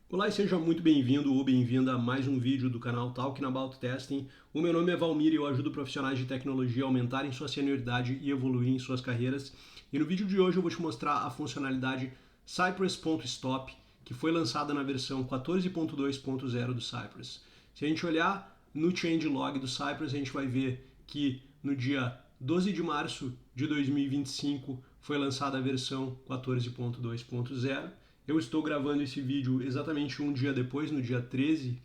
Olá e seja muito bem-vindo ou bem-vinda a mais um vídeo do canal Talking About Testing. O meu nome é Valmir e eu ajudo profissionais de tecnologia a aumentarem sua senioridade e evoluir em suas carreiras. E no vídeo de hoje eu vou te mostrar a funcionalidade Cypress.stop, que foi lançada na versão 14.2.0 do Cypress. Se a gente olhar no changelog do Cypress, a gente vai ver que no dia 12 de março de 2025 foi lançada a versão 14.2.0. Eu estou gravando esse vídeo exatamente um dia depois, no dia 13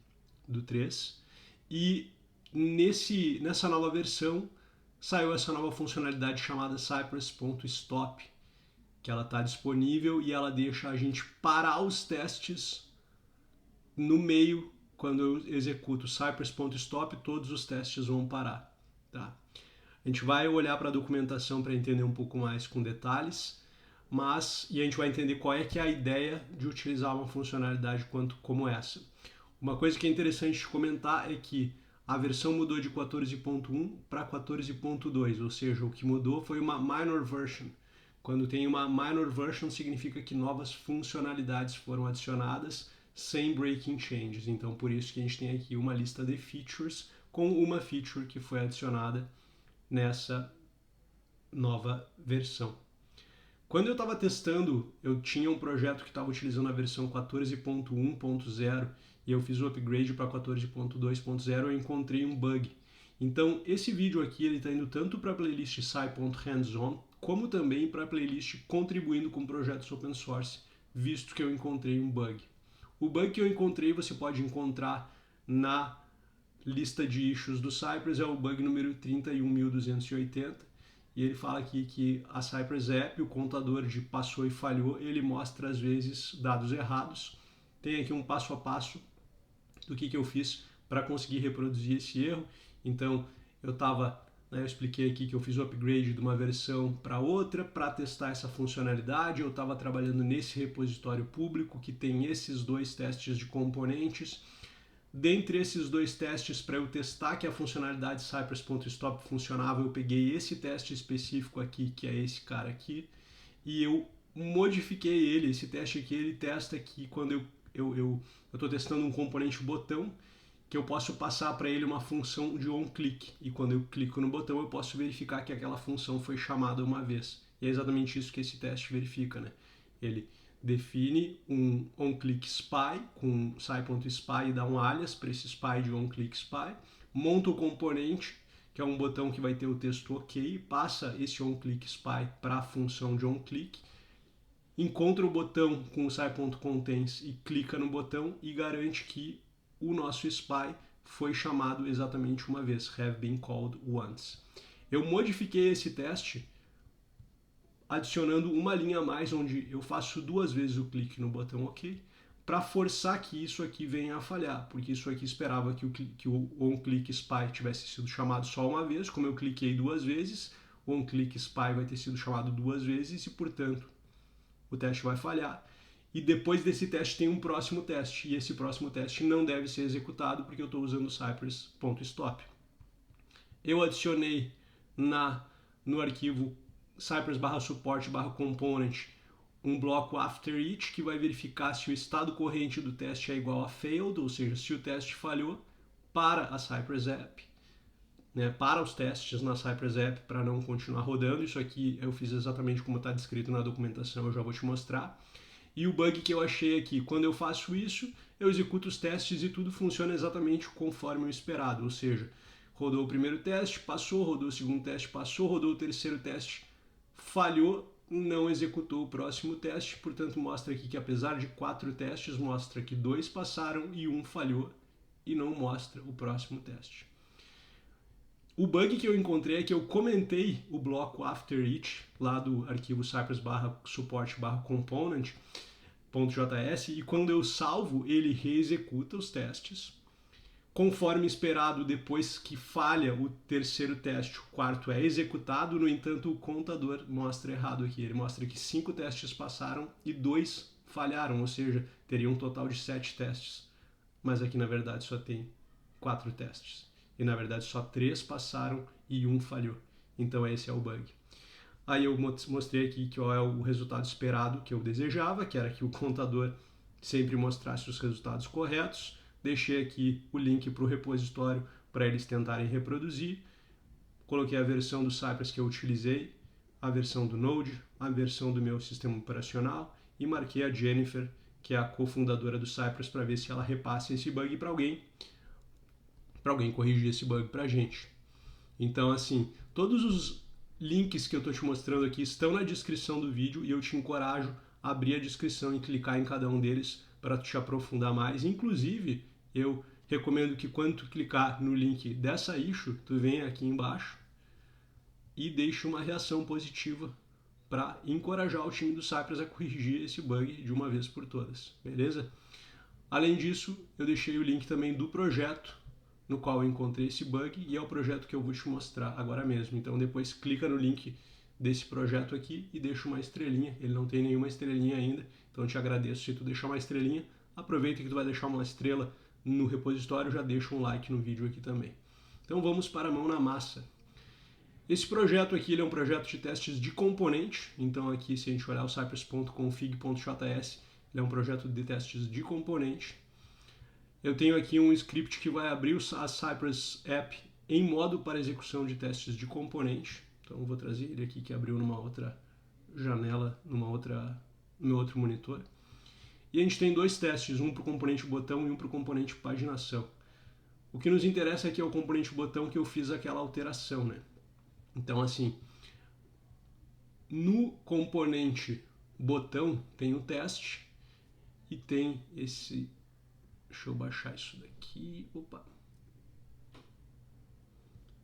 do 3, e nessa nova versão saiu essa nova funcionalidade chamada Cypress.stop, que ela está disponível e ela deixa a gente parar os testes no meio. Quando eu executo Cypress.stop, todos os testes vão parar. Tá? A gente vai olhar para a documentação para entender um pouco mais com detalhes, e a gente vai entender qual é que é a ideia de utilizar uma funcionalidade como essa. Uma coisa que é interessante de comentar é que a versão mudou de 14.1 para 14.2, ou seja, o que mudou foi uma minor version. Quando tem uma minor version, significa que novas funcionalidades foram adicionadas sem breaking changes. Então, por isso que a gente tem aqui uma lista de features com uma feature que foi adicionada nessa nova versão. Quando eu estava testando, eu tinha um projeto que estava utilizando a versão 14.1.0 e eu fiz o upgrade para 14.2.0 e encontrei um bug. Então, esse vídeo aqui está indo tanto para a playlist Sci.hands-on, como também para a playlist Contribuindo com Projetos Open Source, visto que eu encontrei um bug. O bug que eu encontrei você pode encontrar na lista de issues do Cypress, é o bug número 31.280, e ele fala aqui que a Cypress App, o contador de passou e falhou, ele mostra às vezes dados errados. Tem aqui um passo a passo do que eu fiz para conseguir reproduzir esse erro. Então eu expliquei aqui que eu fiz o upgrade de uma versão para outra para testar essa funcionalidade. Eu estava trabalhando nesse repositório público que tem esses dois testes de componentes. Dentre esses dois testes, para eu testar que a funcionalidade Cypress.stop funcionava, eu peguei esse teste específico aqui, que é esse cara aqui, e eu modifiquei ele. Esse teste aqui, ele testa que quando eu estou testando um componente botão, que eu posso passar para ele uma função de onClick, e quando eu clico no botão eu posso verificar que aquela função foi chamada uma vez. E é exatamente isso que esse teste verifica, né? Ele define um onClickSpy com Sci.spy e dá um alias para esse spy de onClickSpy, monta o componente, que é um botão que vai ter o texto OK, passa esse onClickSpy para a função de onClick, encontra o botão com o Sci.contains e clica no botão e garante que o nosso spy foi chamado exatamente uma vez, have been called once. Eu modifiquei esse teste adicionando uma linha a mais, onde eu faço duas vezes o clique no botão OK, para forçar que isso aqui venha a falhar, porque isso aqui esperava que o onClickSpy tivesse sido chamado só uma vez. Como eu cliquei duas vezes, o onClickSpy vai ter sido chamado duas vezes e, portanto, o teste vai falhar. E depois desse teste tem um próximo teste, e esse próximo teste não deve ser executado porque eu estou usando o Cypress.stop. Eu adicionei no arquivo cypress/support/component um bloco after each, que vai verificar se o estado corrente do teste é igual a failed, ou seja, se o teste falhou, para a Cypress App, né, para os testes na Cypress App, para não continuar rodando. Isso aqui eu fiz exatamente como está descrito na documentação, eu já vou te mostrar. E o bug que eu achei aqui, quando eu faço isso, eu executo os testes e tudo funciona exatamente conforme o esperado, ou seja, rodou o primeiro teste, passou, rodou o segundo teste, passou, rodou o terceiro teste, falhou, não executou o próximo teste. Portanto, mostra aqui que apesar de 4 testes, mostra que 2 passaram e 1 falhou, e não mostra o próximo teste. O bug que eu encontrei é que eu comentei o bloco after each lá do arquivo cypress/support/component.js, e quando eu salvo, ele reexecuta os testes. Conforme esperado, depois que falha o terceiro teste, o quarto é executado. No entanto, o contador mostra errado aqui. Ele mostra que 5 testes passaram e 2 falharam, ou seja, teria um total de 7 testes. Mas aqui, na verdade, só tem 4 testes. E, na verdade, só 3 passaram e 1 falhou. Então, esse é o bug. Aí eu mostrei aqui que é o resultado esperado que eu desejava, que era que o contador sempre mostrasse os resultados corretos. Deixei aqui o link para o repositório para eles tentarem reproduzir. Coloquei a versão do Cypress que eu utilizei, a versão do Node, a versão do meu sistema operacional e marquei a Jennifer, que é a cofundadora do Cypress, para ver se ela repassa esse bug para alguém corrigir esse bug para a gente. Então, assim, todos os links que eu estou te mostrando aqui estão na descrição do vídeo e eu te encorajo a abrir a descrição e clicar em cada um deles para te aprofundar mais. Inclusive, eu recomendo que quando tu clicar no link dessa issue, tu venha aqui embaixo e deixe uma reação positiva para encorajar o time do Cypress a corrigir esse bug de uma vez por todas, beleza? Além disso, eu deixei o link também do projeto no qual eu encontrei esse bug e é o projeto que eu vou te mostrar agora mesmo. Então depois clica no link desse projeto aqui e deixa uma estrelinha. Ele não tem nenhuma estrelinha ainda, então eu te agradeço se tu deixar uma estrelinha. Aproveita que tu vai deixar uma estrela no repositório, já deixa um like no vídeo aqui também. Então vamos para a mão na massa. Esse projeto aqui ele é um projeto de testes de componente, então aqui se a gente olhar o cypress.config.js, ele é um projeto de testes de componente. Eu tenho aqui um script que vai abrir a Cypress App em modo para execução de testes de componente. Então eu vou trazer ele aqui que abriu numa outra janela, no meu outro monitor. E a gente tem dois testes, um para o componente botão e um para o componente paginação. O que nos interessa aqui é o componente botão que eu fiz aquela alteração, né? Então, assim, no componente botão tem o teste e tem esse... Deixa eu baixar isso daqui. Opa!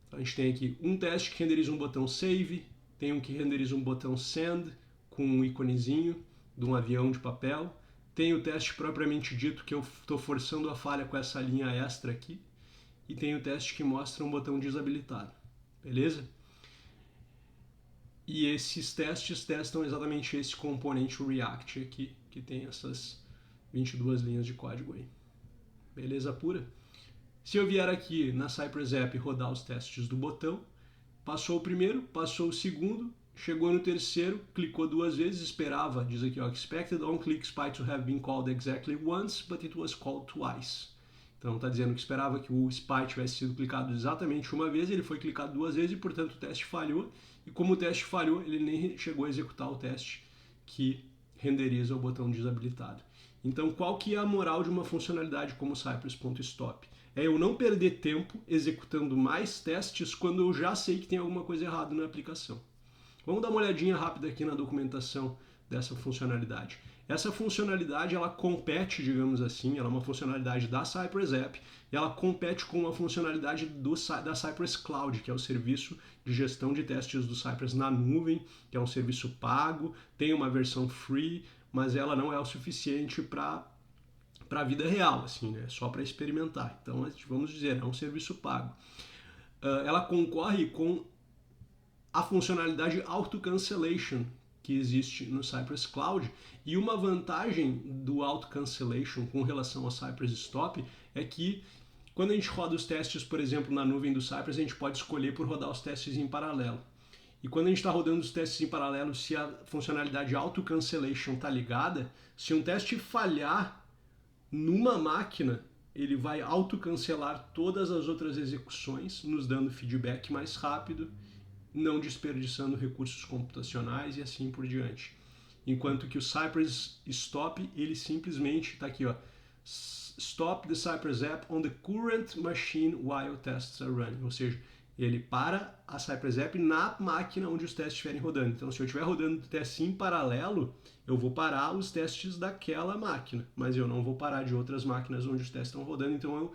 Então, a gente tem aqui um teste que renderiza um botão Save, tem um que renderiza um botão Send com um íconezinho de um avião de papel, tem o teste propriamente dito que eu estou forçando a falha com essa linha extra aqui e tem o teste que mostra um botão desabilitado, beleza? E esses testes testam exatamente esse componente React aqui, que tem essas 22 linhas de código aí. Beleza pura? Se eu vier aqui na Cypress App rodar os testes do botão, passou o primeiro, passou o segundo, chegou no terceiro, clicou duas vezes, esperava, diz aqui, ó, expected on-click SPY to have been called exactly once, but it was called twice. Então está dizendo que esperava que o SPY tivesse sido clicado exatamente uma vez, ele foi clicado duas vezes e, portanto, o teste falhou. E como o teste falhou, ele nem chegou a executar o teste que renderiza o botão desabilitado. Então, qual que é a moral de uma funcionalidade como Cypress.stop? É eu não perder tempo executando mais testes quando eu já sei que tem alguma coisa errada na aplicação. Vamos dar uma olhadinha rápida aqui na documentação dessa funcionalidade. Essa funcionalidade, ela compete, digamos assim, ela é uma funcionalidade da Cypress App e ela compete com uma funcionalidade da Cypress Cloud, que é o serviço de gestão de testes do Cypress na nuvem, que é um serviço pago, tem uma versão free, mas ela não é o suficiente para a vida real, assim, né? Só para experimentar. Então, vamos dizer, é um serviço pago. Ela concorre com a funcionalidade Auto Cancellation que existe no Cypress Cloud, e uma vantagem do Auto Cancellation com relação ao Cypress Stop é que quando a gente roda os testes, por exemplo, na nuvem do Cypress, a gente pode escolher por rodar os testes em paralelo. E quando a gente está rodando os testes em paralelo, se a funcionalidade Auto Cancellation está ligada, se um teste falhar numa máquina, ele vai autocancelar todas as outras execuções, nos dando feedback mais rápido, não desperdiçando recursos computacionais e assim por diante. Enquanto que o Cypress Stop, ele simplesmente está aqui, ó, Stop the Cypress App on the current machine while tests are running. Ou seja, ele para a Cypress App na máquina onde os testes estiverem rodando. Então, se eu estiver rodando testes em paralelo, eu vou parar os testes daquela máquina, mas eu não vou parar de outras máquinas onde os testes estão rodando, então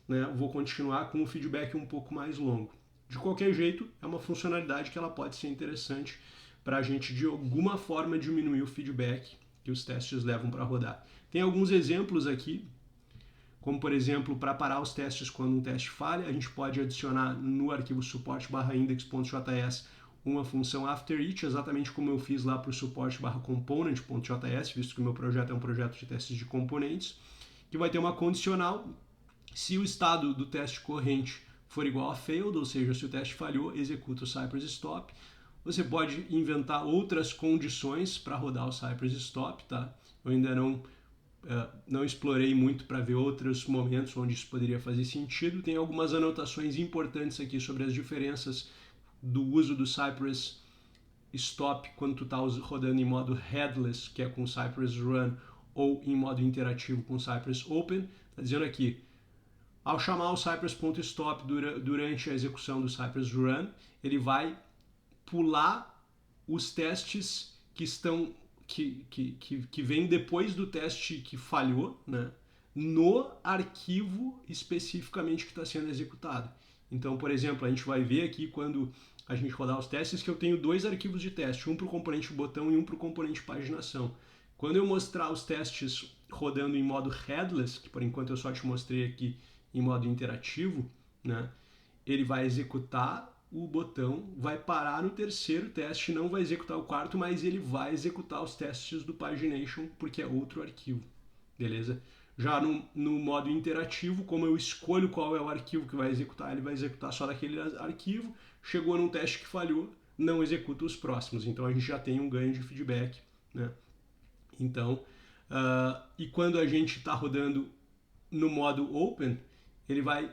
eu vou continuar com o feedback um pouco mais longo. De qualquer jeito, é uma funcionalidade que ela pode ser interessante para a gente, de alguma forma, diminuir o feedback que os testes levam para rodar. Tem alguns exemplos aqui, como, por exemplo, para parar os testes quando um teste falha, a gente pode adicionar no arquivo support/index.js uma função after each, exatamente como eu fiz lá para o support/component.js, visto que o meu projeto é um projeto de testes de componentes, que vai ter uma condicional. Se o estado do teste corrente for igual a failed, ou seja, se o teste falhou, executa o Cypress Stop. Você pode inventar outras condições para rodar o Cypress Stop, tá? Eu ainda não não explorei muito para ver outros momentos onde isso poderia fazer sentido. Tem algumas anotações importantes aqui sobre as diferenças do uso do Cypress Stop quando tu está rodando em modo headless, que é com Cypress Run, ou em modo interativo com Cypress Open. Está dizendo aqui, ao chamar o Cypress.stop durante a execução do Cypress Run, ele vai pular os testes que vem depois do teste que falhou, né, no arquivo especificamente que está sendo executado. Então, por exemplo, a gente vai ver aqui quando a gente rodar os testes que eu tenho dois arquivos de teste, um para o componente botão e um para o componente paginação. Quando eu mostrar os testes rodando em modo headless, que por enquanto eu só te mostrei aqui em modo interativo, né, ele vai executar o botão, vai parar no terceiro teste, não vai executar o quarto, mas ele vai executar os testes do pagination, porque é outro arquivo, beleza? Já no modo interativo, como eu escolho qual é o arquivo que vai executar, ele vai executar só daquele arquivo. Chegou num teste que falhou, não executa os próximos. Então a gente já tem um ganho de feedback, né? Então, e quando a gente está rodando no modo open, ele vai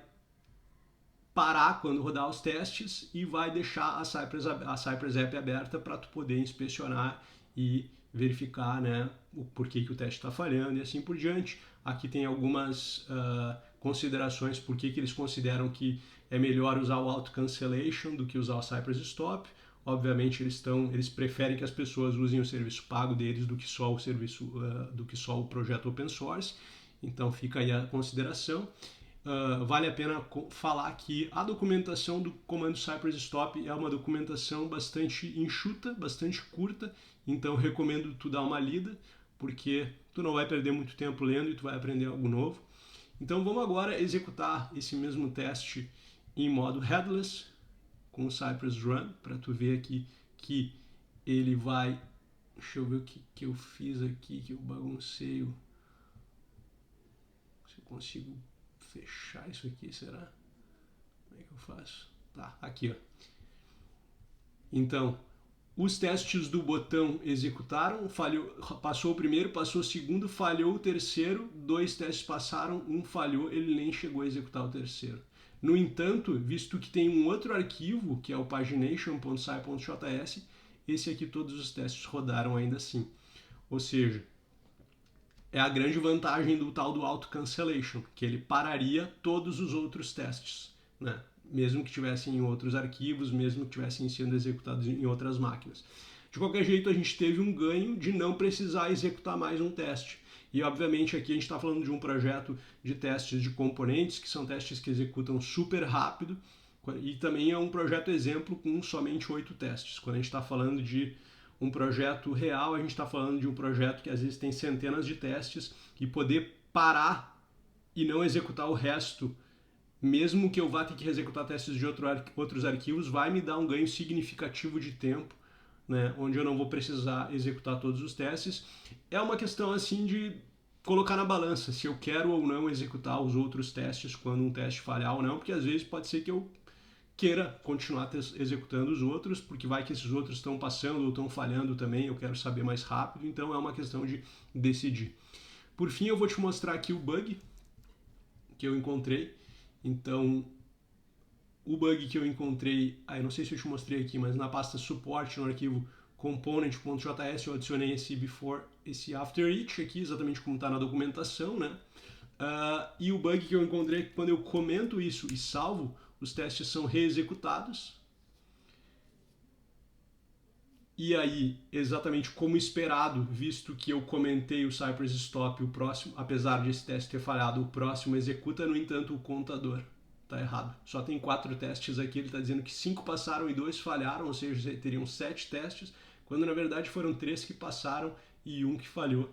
parar quando rodar os testes e vai deixar a Cypress App aberta para tu poder inspecionar e verificar, né, o porquê que o teste está falhando e assim por diante. Aqui tem algumas considerações por que eles consideram que é melhor usar o Auto Cancellation do que usar o Cypress Stop. Obviamente eles preferem que as pessoas usem o serviço pago deles do que só o serviço do que só o projeto open source. Então fica aí a consideração. Vale a pena falar que a documentação do comando Cypress Stop é uma documentação bastante enxuta, bastante curta, então recomendo tu dar uma lida, porque tu não vai perder muito tempo lendo e tu vai aprender algo novo. Então vamos agora executar esse mesmo teste em modo headless com o Cypress Run, para tu ver aqui que ele vai... Deixa eu ver o que eu fiz aqui, que eu baguncei. Se eu consigo fechar isso aqui, será? Como é que eu faço? Tá, aqui, ó. Então, os testes do botão executaram, falhou, passou o primeiro, passou o segundo, falhou o terceiro, 2 testes passaram, um falhou, ele nem chegou a executar o terceiro. No entanto, visto que tem um outro arquivo, que é o pagination.sci.js, esse aqui todos os testes rodaram ainda assim. Ou seja, é a grande vantagem do tal do Auto Cancellation, que ele pararia todos os outros testes, né? Mesmo que tivessem em outros arquivos, mesmo que tivessem sendo executados em outras máquinas. De qualquer jeito, a gente teve um ganho de não precisar executar mais um teste. E, obviamente, aqui a gente está falando de um projeto de testes de componentes, que são testes que executam super rápido, e também é um projeto exemplo com somente 8 testes. Quando a gente está falando de um projeto real, a gente está falando de um projeto que às vezes tem centenas de testes, e poder parar e não executar o resto, mesmo que eu vá ter que executar testes de outros arquivos, vai me dar um ganho significativo de tempo, né, onde eu não vou precisar executar todos os testes. É uma questão assim de colocar na balança se eu quero ou não executar os outros testes quando um teste falhar ou não, porque às vezes pode ser que eu queira continuar executando os outros, porque vai que esses outros estão passando ou estão falhando também, eu quero saber mais rápido, então é uma questão de decidir. Por fim, eu vou te mostrar aqui o bug que eu encontrei. Então, o bug que eu encontrei, eu não sei se eu te mostrei aqui, mas na pasta support, no arquivo component.js, eu adicionei esse after each aqui, exatamente como está na documentação, né? E o bug que eu encontrei é que quando eu comento isso e salvo, os testes são reexecutados. E aí, exatamente como esperado, visto que eu comentei o Cypress Stop, o próximo, apesar de esse teste ter falhado, o próximo executa, no entanto, o contador. Tá errado. Só tem 4 testes aqui, ele está dizendo que 5 passaram e 2 falharam, ou seja, teriam 7 testes, quando na verdade foram 3 que passaram e 1 que falhou.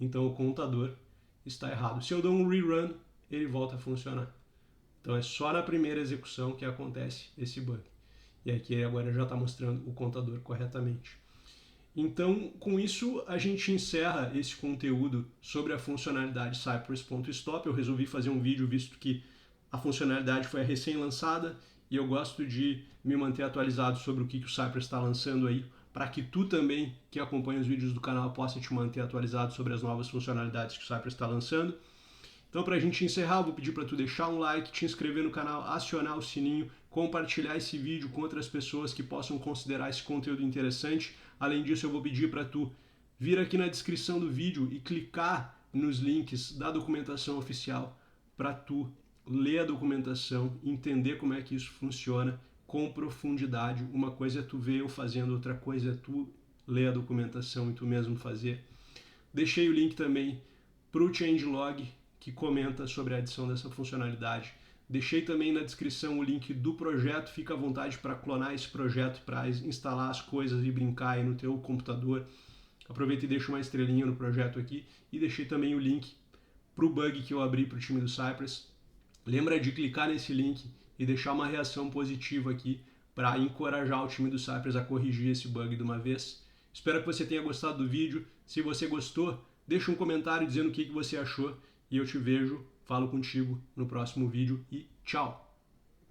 Então o contador está errado. Se eu dou um rerun, ele volta a funcionar. Então é só na primeira execução que acontece esse bug. E aqui agora já está mostrando o contador corretamente. Então, com isso, a gente encerra esse conteúdo sobre a funcionalidade Cypress.stop. Eu resolvi fazer um vídeo, visto que a funcionalidade foi recém-lançada e eu gosto de me manter atualizado sobre o que o Cypress está lançando aí para que tu também, que acompanha os vídeos do canal, possa te manter atualizado sobre as novas funcionalidades que o Cypress está lançando. Então, para a gente encerrar, eu vou pedir para tu deixar um like, te inscrever no canal, acionar o sininho, compartilhar esse vídeo com outras pessoas que possam considerar esse conteúdo interessante. Além disso, eu vou pedir para tu vir aqui na descrição do vídeo e clicar nos links da documentação oficial para tu ler a documentação, entender como é que isso funciona com profundidade. Uma coisa é tu ver eu fazendo, outra coisa é tu ler a documentação e tu mesmo fazer. Deixei o link também para o changelog, que comenta sobre a adição dessa funcionalidade. Deixei também na descrição o link do projeto, fica à vontade para clonar esse projeto, para instalar as coisas e brincar aí no teu computador. Aproveita e deixa uma estrelinha no projeto aqui. E deixei também o link para o bug que eu abri para o time do Cypress. Lembra de clicar nesse link e deixar uma reação positiva aqui para encorajar o time do Cypress a corrigir esse bug de uma vez. Espero que você tenha gostado do vídeo. Se você gostou, deixa um comentário dizendo o que você achou. E eu te vejo, falo contigo no próximo vídeo e tchau!